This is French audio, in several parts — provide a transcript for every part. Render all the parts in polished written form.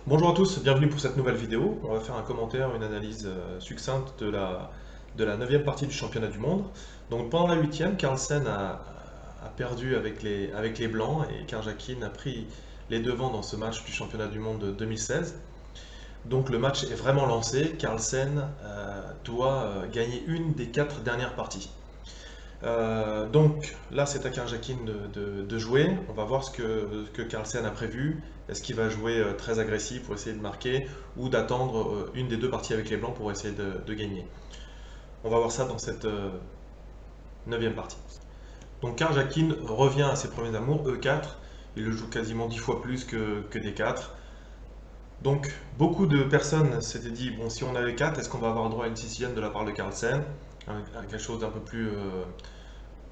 Bonjour à tous, bienvenue pour cette nouvelle vidéo. On va faire un commentaire, une analyse succincte de la 9e partie du championnat du monde. Donc pendant la 8e, Carlsen a perdu avec les Blancs et Karjakin a pris les devants dans ce match du championnat du monde de 2016. Donc le match est vraiment lancé, Carlsen doit gagner une des 4 dernières parties. Donc là, c'est à Karjakin de jouer. On va voir ce que Carlsen a prévu. Est-ce qu'il va jouer très agressif pour essayer de marquer ou d'attendre une des deux parties avec les Blancs pour essayer de gagner? On va voir ça dans cette 9e partie. Donc Karjakin revient à ses premiers amours, E4. Il le joue quasiment 10 fois plus que D4. Donc beaucoup de personnes s'étaient dit, bon, si on avait 4, est-ce qu'on va avoir droit à une sicilienne de la part de Carlsen? Quelque chose d'un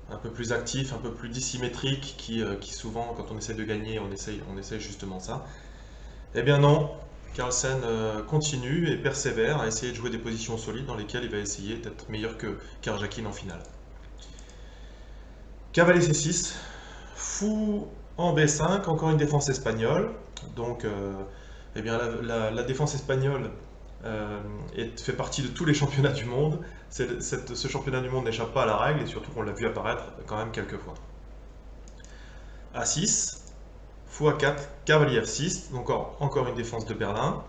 un peu plus actif, un peu plus dissymétrique, qui souvent, quand on essaie de gagner, on essaie justement ça. Eh bien non, Carlsen continue et persévère à essayer de jouer des positions solides dans lesquelles il va essayer d'être meilleur que Karjakin en finale. Cavalier C6, fou en B5, encore une défense espagnole. Donc, eh bien, la défense espagnole fait partie de tous les championnats du monde. Ce championnat du monde n'échappe pas à la règle et surtout qu'on l'a vu apparaître quand même quelques fois. A6, fou A4, cavalier F6, donc encore une défense de Berlin.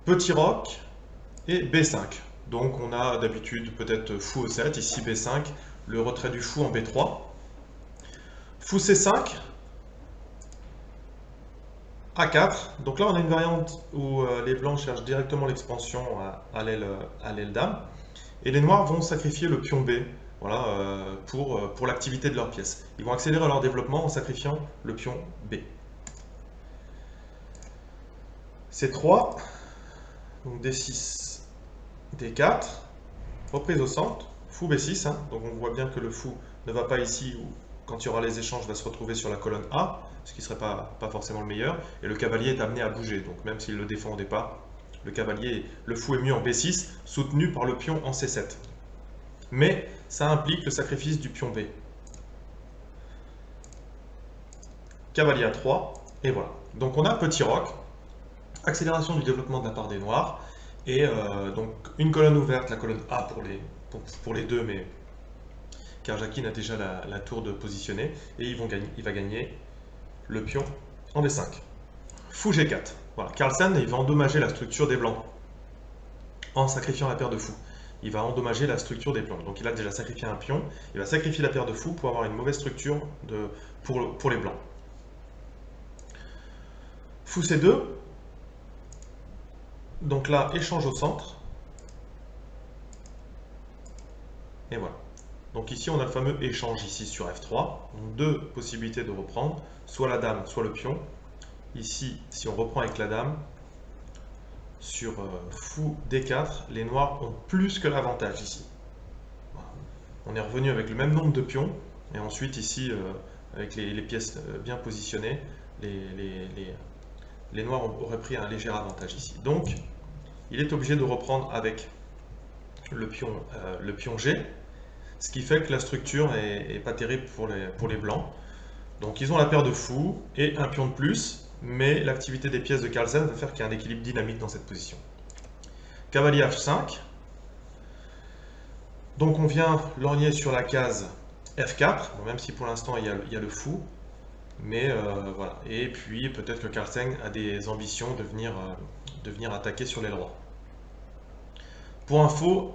Petit roc et B5. Donc on a d'habitude peut-être fou E7, ici B5, le retrait du fou en B3. Fou C5, A4. Donc là on a une variante où les blancs cherchent directement l'expansion à l'aile dame. Et les noirs vont sacrifier le pion B, voilà, pour l'activité de leur pièce. Ils vont accélérer leur développement en sacrifiant le pion B. C3, donc D6, D4, reprise au centre, fou B6, hein, donc on voit bien que le fou ne va pas ici, où quand il y aura les échanges, va se retrouver sur la colonne A, ce qui ne serait pas forcément le meilleur, et le cavalier est amené à bouger, donc même s'il le défend au départ, le fou est mieux en B6, soutenu par le pion en C7. Mais ça implique le sacrifice du pion B. Cavalier A3, et voilà. Donc on a petit roc, accélération du développement de la part des noirs, et donc une colonne ouverte, la colonne A pour les deux, mais Karjakin a déjà la tour de positionner, et il va gagner le pion en D5. Fou G4. Voilà. Carlsen, il va endommager la structure des blancs en sacrifiant la paire de fous. Il va endommager la structure des blancs. Donc il a déjà sacrifié un pion, il va sacrifier la paire de fous pour avoir une mauvaise structure pour les blancs. Fou C2. Donc là, échange au centre. Et voilà. Donc ici, on a le fameux échange ici sur F3. Donc deux possibilités de reprendre, soit la dame, soit le pion. Ici, si on reprend avec la dame, sur fou D4, les noirs ont plus que l'avantage ici. Voilà. On est revenu avec le même nombre de pions, et ensuite ici, avec les pièces bien positionnées, les noirs auraient pris un léger avantage ici. Donc, il est obligé de reprendre avec le pion G, ce qui fait que la structure est pas terrible pour les blancs. Donc ils ont la paire de fous et un pion de plus, mais l'activité des pièces de Carlsen va faire qu'il y a un équilibre dynamique dans cette position. Cavalier H5. Donc on vient lorgner sur la case F4, bon, même si pour l'instant il y a le fou, mais voilà. Et puis peut-être que Carlsen a des ambitions de venir attaquer sur l'aile droite. Pour info,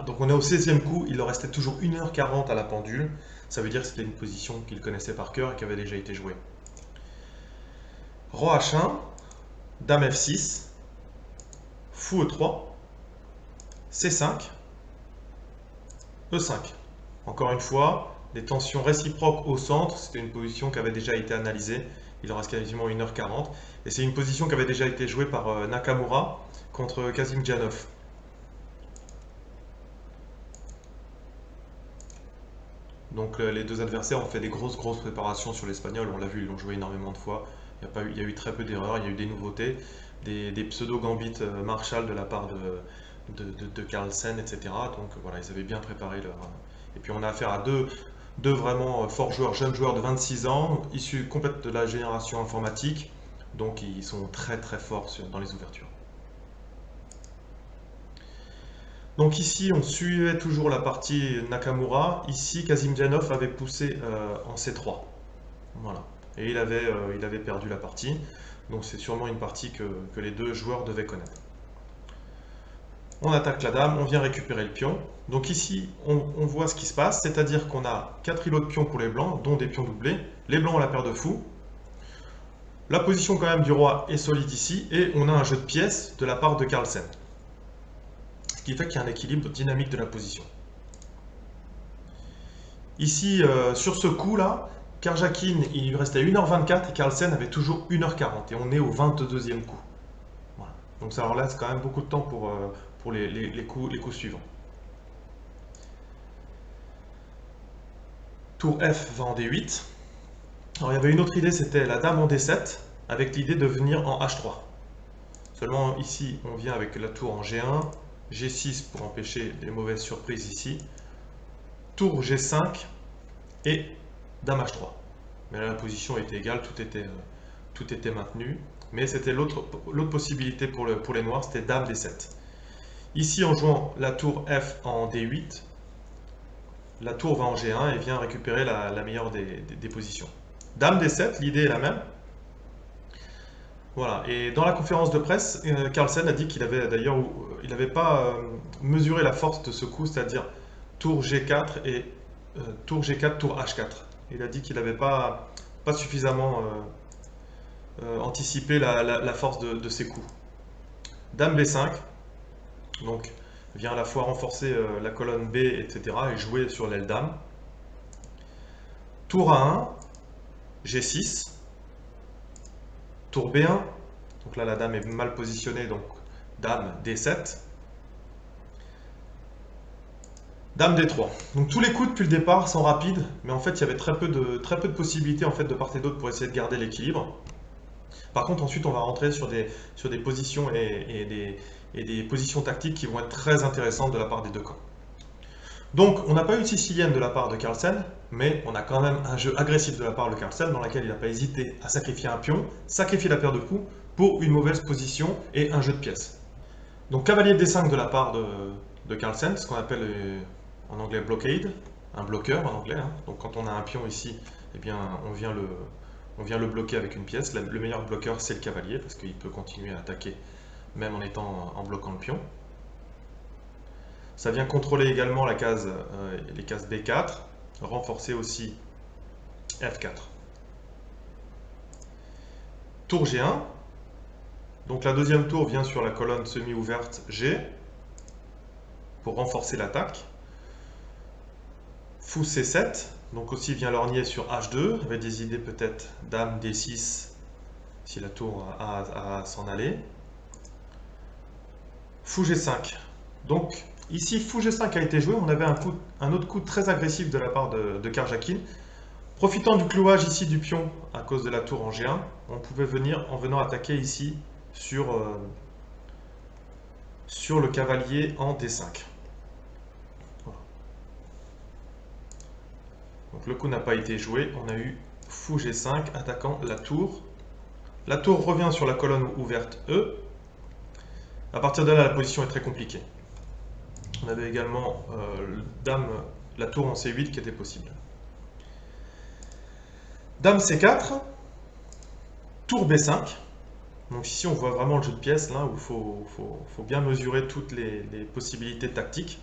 donc on est au 16e coup, il leur restait toujours 1h40 à la pendule. Ça veut dire que c'était une position qu'il connaissait par cœur et qui avait déjà été jouée. Roi H1, Dame F6, Fou E3, C5, E5. Encore une fois, des tensions réciproques au centre, c'était une position qui avait déjà été analysée. Il en reste quasiment 1h40. Et c'est une position qui avait déjà été jouée par Nakamura contre Kasimdzhanov. Donc les deux adversaires ont fait des grosses préparations sur l'espagnol, on l'a vu, ils l'ont joué énormément de fois. Il y a eu très peu d'erreurs, il y a eu des nouveautés, des pseudo-gambits Marshall de la part de Carlsen, etc. Donc voilà, ils avaient bien préparé leur... Et puis on a affaire à deux vraiment forts joueurs, jeunes joueurs de 26 ans, issus complètement de la génération informatique, Donc ils sont très très forts dans les ouvertures. Donc ici, on suivait toujours la partie Nakamura. Ici, Kazimjanov avait poussé en C3. Voilà. Et il avait perdu la partie. Donc c'est sûrement une partie que les deux joueurs devaient connaître. On attaque la dame, on vient récupérer le pion. Donc ici, on voit ce qui se passe, c'est-à-dire qu'on a 4 îlots de pions pour les blancs, dont des pions doublés. Les blancs ont la paire de fous. La position quand même du roi est solide ici, et on a un jeu de pièces de la part de Carlsen. Ce qui fait qu'il y a un équilibre dynamique de la position. Ici, sur ce coup-là, Karjakin, il lui restait 1h24 et Carlsen avait toujours 1h40. Et on est au 22e coup. Voilà. Donc ça leur laisse quand même beaucoup de temps pour les coups suivants. Tour F va en D8. Alors il y avait une autre idée, c'était la dame en D7, avec l'idée de venir en H3. Seulement ici, on vient avec la tour en G1, G6 pour empêcher les mauvaises surprises ici, tour G5 et dame H3. Mais là, la position était égale, tout était maintenu. Mais c'était l'autre possibilité pour les noirs, c'était dame D7. Ici, en jouant la tour F en D8, la tour va en G1 et vient récupérer la meilleure des positions. Dame D7, l'idée est la même. Voilà, et dans la conférence de presse, Carlsen a dit qu'il avait d'ailleurs, il n'avait pas mesuré la force de ce coup, c'est-à-dire tour G4 et tour G4, tour H4. Il a dit qu'il n'avait pas suffisamment anticipé la force de ses coups. Dame B5, donc vient à la fois renforcer la colonne B, etc. et jouer sur l'aile dame. Tour A1, G6, tour B1, donc là la dame est mal positionnée, donc dame D7, dame D3. Donc tous les coups depuis le départ sont rapides, mais en fait il y avait très peu de possibilités en fait, de part et d'autre pour essayer de garder l'équilibre. Par contre ensuite on va rentrer sur des positions et des positions tactiques qui vont être très intéressantes de la part des deux camps. Donc on n'a pas eu de sicilienne de la part de Carlsen, mais on a quand même un jeu agressif de la part de Carlsen dans lequel il n'a pas hésité à sacrifier un pion, sacrifier la paire de coups pour une mauvaise position et un jeu de pièces. Donc cavalier D5 de la part de Carlsen, ce qu'on appelle en anglais blockade, un bloqueur en anglais. Hein. Donc quand on a un pion ici, eh bien on vient le bloquer avec une pièce. Le meilleur bloqueur c'est le cavalier parce qu'il peut continuer à attaquer même en bloquant le pion. Ça vient contrôler également les cases B4, renforcer aussi F4. Tour G1. Donc la deuxième tour vient sur la colonne semi-ouverte G pour renforcer l'attaque. Fou C7, donc aussi vient lorgner sur H2, avec des idées peut-être dame D6 si la tour a à s'en aller. Fou G5. Donc ici, Fou G5 a été joué, on avait un autre coup très agressif de la part de Karjakin. Profitant du clouage ici du pion à cause de la tour en G1, on pouvait venir en venant attaquer ici sur le cavalier en D5. Voilà. Donc le coup n'a pas été joué, on a eu Fou G5 attaquant la tour. La tour revient sur la colonne ouverte E. À partir de là, la position est très compliquée. On avait également la tour en C8 qui était possible. Dame C4, tour B5. Donc ici on voit vraiment le jeu de pièces là où il faut bien mesurer toutes les possibilités tactiques.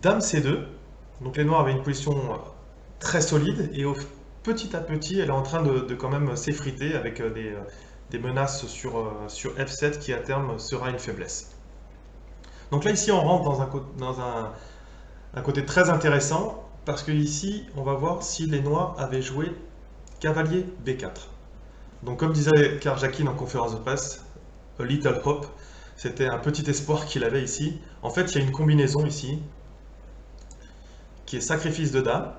Dame C2, donc les noirs avaient une position très solide et petit à petit elle est en train de quand même s'effriter avec des menaces sur F7 qui à terme sera une faiblesse. Donc là ici on rentre dans un côté très intéressant parce que ici on va voir si les noirs avaient joué cavalier B4. Donc comme disait Karjakin en conférence de presse, a little hope, c'était un petit espoir qu'il avait ici. En fait il y a une combinaison ici qui est sacrifice de dame.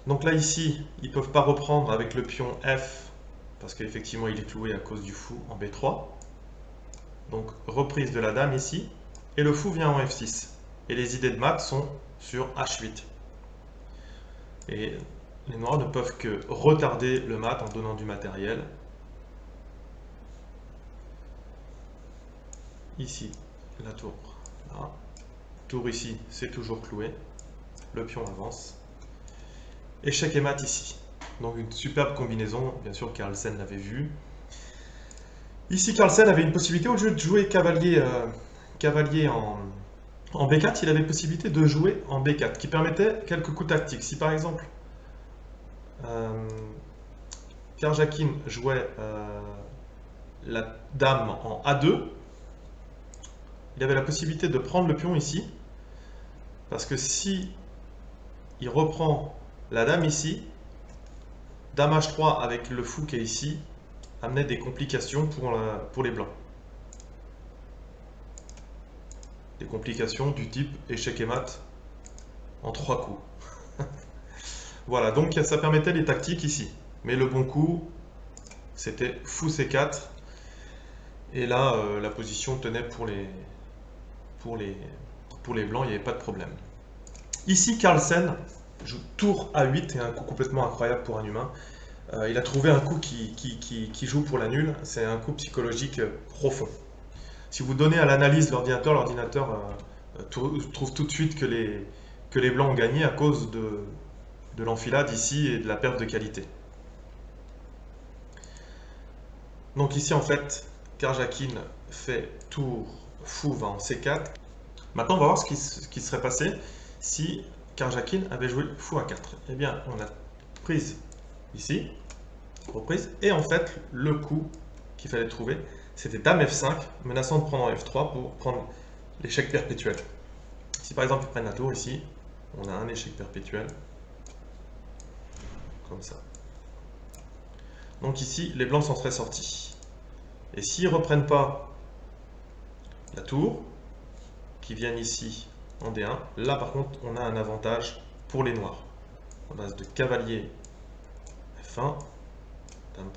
Donc là ici ils ne peuvent pas reprendre avec le pion F parce qu'effectivement il est cloué à cause du fou en B3. Donc reprise de la dame ici et le fou vient en F6 et les idées de mat sont sur H8. Et les noirs ne peuvent que retarder le mat en donnant du matériel. Ici, la tour. Là. Tour ici, c'est toujours cloué. Le pion avance. Échec et mat ici. Donc une superbe combinaison, bien sûr Carlsen l'avait vu. Ici Carlsen avait une possibilité, au lieu de jouer cavalier, cavalier en B4, il avait possibilité de jouer en B4, qui permettait quelques coups tactiques. Si par exemple Karjakin jouait la dame en A2, il avait la possibilité de prendre le pion ici, parce que si il reprend la dame ici, dame H3 avec le fou qui est ici, amenait des complications pour les blancs. Des complications du type échec et mat en 3 coups. Voilà, donc ça permettait les tactiques ici. Mais le bon coup, c'était fou C4. Et là, la position tenait pour les blancs, il n'y avait pas de problème. Ici, Carlsen joue tour A8, et un coup complètement incroyable pour un humain. Il a trouvé un coup qui joue pour la nulle. C'est un coup psychologique profond. Si vous donnez à l'analyse l'ordinateur trouve tout de suite que les blancs ont gagné à cause de l'enfilade ici et de la perte de qualité. Donc ici, en fait, Karjakin fait tour fou va en C4. Maintenant, on va voir ce qui serait passé si Karjakin avait joué fou A4. Eh bien, on a prise ici, reprise, et en fait, le coup qu'il fallait trouver, c'était dame F5, menaçant de prendre en F3 pour prendre l'échec perpétuel. Si par exemple ils prennent la tour ici, on a un échec perpétuel, comme ça. Donc ici, les blancs s'en seraient sortis. Et s'ils ne reprennent pas la tour, qui viennent ici en D1, là par contre, on a un avantage pour les noirs. À base de cavalier F1, dame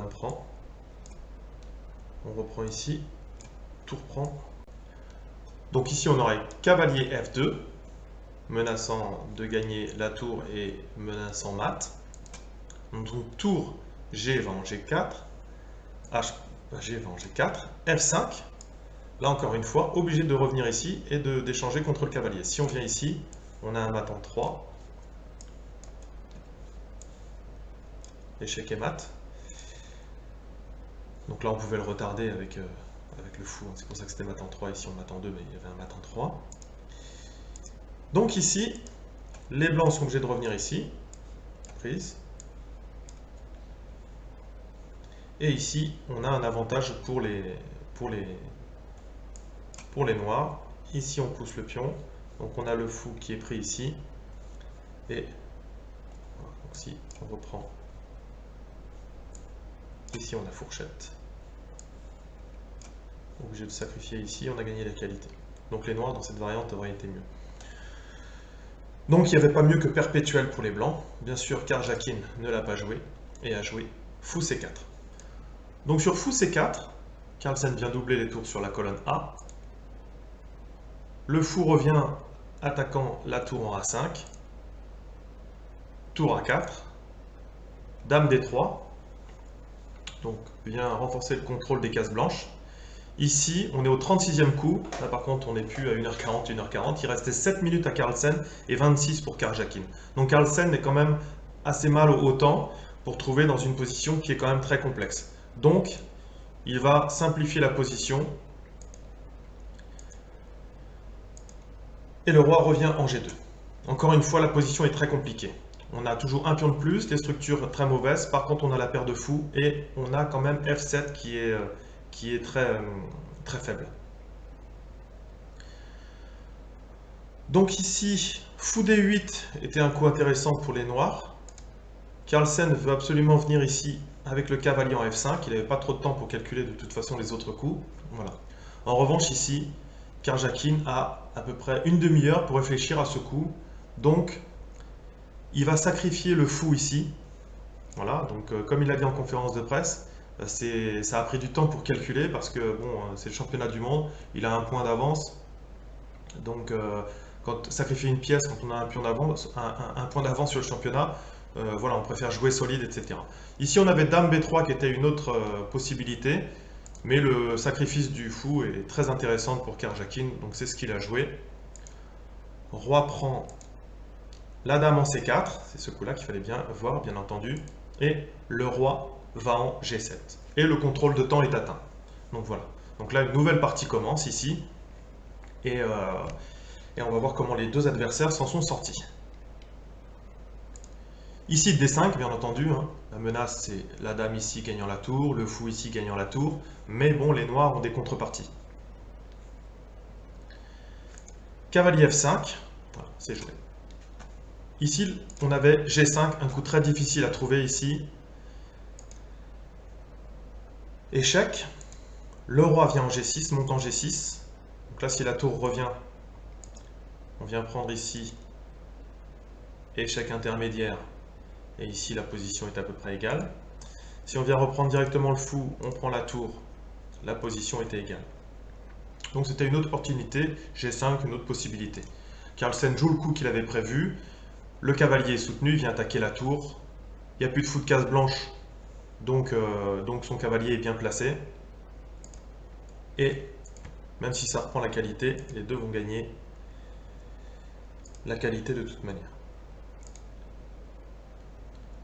prend, on reprend ici, tour prend. Donc ici, on aurait cavalier F2, menaçant de gagner la tour et menaçant mat. Donc tour G va en G4, G va en G4, F5. Là encore une fois, obligé de revenir ici et d'échanger contre le cavalier. Si on vient ici, on a un mat en 3. Échec et mat. Donc là, on pouvait le retarder avec le fou. C'est pour ça que c'était mat en 3. Ici, on mat en 2, mais il y avait un mat en 3. Donc ici, les blancs sont obligés de revenir ici. Prise. Et ici, on a un avantage pour les noirs. Ici, on pousse le pion. Donc on a le fou qui est pris ici. Et ici, on reprend. Ici, on a fourchette. Obligé de sacrifier ici, on a gagné la qualité. Donc les noirs, dans cette variante, auraient été mieux. Donc il n'y avait pas mieux que perpétuel pour les blancs. Bien sûr, Karjakin ne l'a pas joué et a joué fou C4. Donc sur fou C4, Carlsen vient doubler les tours sur la colonne A. Le fou revient attaquant la tour en A5. Tour A4. Dame D3. Donc vient renforcer le contrôle des cases blanches. Ici, on est au 36e coup. Là, par contre, on n'est plus à 1h40, 1h40. Il restait 7 minutes à Carlsen et 26 pour Karjakin. Donc Carlsen est quand même assez mal au temps pour trouver dans une position qui est quand même très complexe. Donc, il va simplifier la position. Et le roi revient en G2. Encore une fois, la position est très compliquée. On a toujours un pion de plus, les structures très mauvaises. Par contre, on a la paire de fous et on a quand même F7 qui est très faible. Donc ici, fou D8 était un coup intéressant pour les noirs. Carlsen veut absolument venir ici avec le cavalier en F5. Il n'avait pas trop de temps pour calculer de toute façon les autres coups. Voilà. En revanche, ici, Karjakin a à peu près une demi-heure pour réfléchir à ce coup. Donc, il va sacrifier le fou ici. Voilà, donc comme il l'a dit en conférence de presse, ça a pris du temps pour calculer parce que bon, c'est le championnat du monde, il a un point d'avance. Donc quand sacrifier une pièce quand on a un pion d'avance, un point d'avance sur le championnat, voilà, on préfère jouer solide, etc. Ici, on avait Dame B3 qui était une autre possibilité, mais le sacrifice du fou est très intéressant pour Karjakin, donc c'est ce qu'il a joué. Roi prend la Dame en C4, c'est ce coup-là qu'il fallait bien voir, bien entendu, et le roi va en G7. Et le contrôle de temps est atteint. Donc voilà. Donc là, une nouvelle partie commence ici, et on va voir comment les deux adversaires s'en sont sortis. Ici, D5, bien entendu, hein. La menace, c'est la dame ici gagnant la tour, le fou ici gagnant la tour, mais bon, les noirs ont des contreparties. Cavalier F5, voilà, c'est joué. Ici, on avait G5, un coup très difficile à trouver ici. Échec. Le roi vient en G6, monte en G6. Donc là, si la tour revient, on vient prendre ici échec intermédiaire. Et ici, la position est à peu près égale. Si on vient reprendre directement le fou, on prend la tour, la position était égale. Donc c'était une autre opportunité, G5, une autre possibilité. Carlsen joue le coup qu'il avait prévu, le cavalier est soutenu, vient attaquer la tour, il n'y a plus de fou de case blanche, donc son cavalier est bien placé. Et même si ça reprend la qualité, les deux vont gagner la qualité de toute manière.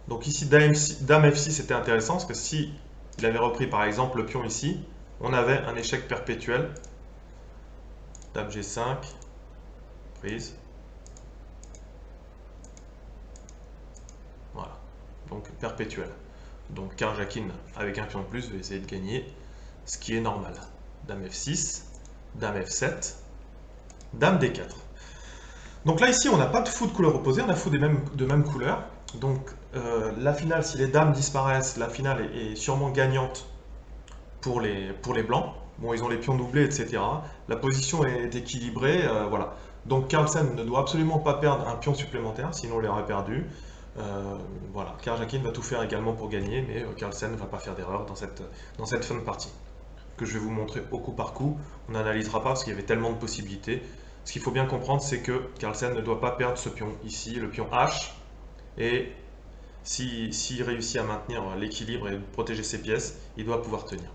Donc ici, Dame F6 c'était intéressant, parce que si il avait repris par exemple le pion ici, on avait un échec perpétuel. Dame G5, prise. Voilà, donc perpétuel. Donc Karjakin, avec un pion de plus, va essayer de gagner, ce qui est normal. Dame F6, Dame F7, Dame D4. Donc là, ici, on n'a pas de fou de couleur opposée, on a fou de même couleur. Donc la finale, si les dames disparaissent, la finale est sûrement gagnante pour les blancs. Bon, ils ont les pions doublés, etc. La position est équilibrée, voilà. Donc Carlsen ne doit absolument pas perdre un pion supplémentaire, sinon il aurait perdu. Voilà, Karjakin va tout faire également pour gagner, mais Carlsen ne va pas faire d'erreur dans cette fin de partie, que je vais vous montrer au coup par coup. On n'analysera pas parce qu'il y avait tellement de possibilités. Ce qu'il faut bien comprendre, c'est que Carlsen ne doit pas perdre ce pion ici, le pion H, et s'il réussit à maintenir l'équilibre et protéger ses pièces, il doit pouvoir tenir.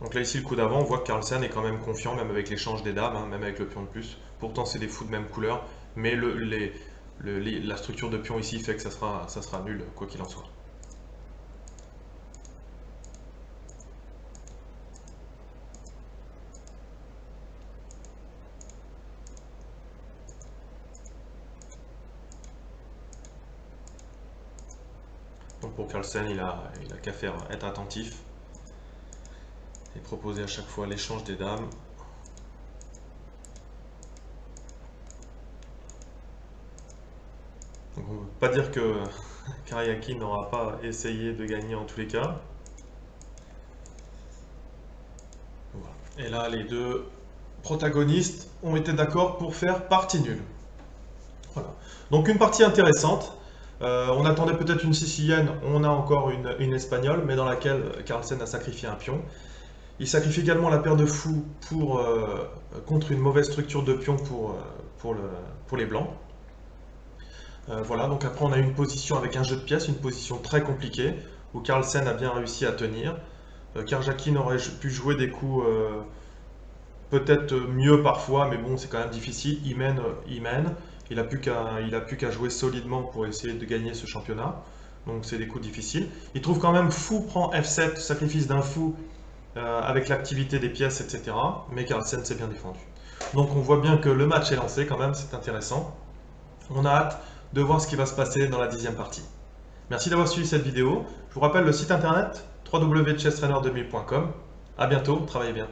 Donc là ici le coup d'avant, on voit que Carlsen est quand même confiant, même avec l'échange des dames, hein, même avec le pion de plus. Pourtant c'est des fous de même couleur, mais la structure de pion ici fait que ça sera nul, quoi qu'il en soit. Donc pour Carlsen, il a qu'à faire être attentif et proposer à chaque fois l'échange des dames. Donc on ne peut pas dire que Karjakin n'aura pas essayé de gagner en tous les cas. Voilà. Et là, les deux protagonistes ont été d'accord pour faire partie nulle. Voilà. Donc une partie intéressante. On attendait peut-être une sicilienne, on a encore une espagnole, mais dans laquelle Carlsen a sacrifié un pion. Il sacrifie également la paire de fous contre une mauvaise structure de pion pour les blancs. Voilà, donc après on a une position avec un jeu de pièces, une position très compliquée, où Carlsen a bien réussi à tenir. Karjakin aurait pu jouer des coups peut-être mieux parfois, mais bon, c'est quand même difficile. Il mène. Il n'a plus qu'à jouer solidement pour essayer de gagner ce championnat. Donc c'est des coups difficiles. Il trouve quand même fou prend F7, sacrifice d'un fou avec l'activité des pièces, etc. Mais Carlsen s'est bien défendu. Donc on voit bien que le match est lancé quand même, c'est intéressant. On a hâte de voir ce qui va se passer dans la 10e partie. Merci d'avoir suivi cette vidéo. Je vous rappelle le site internet www.chesstrainer2000.com. A bientôt, travaillez bien.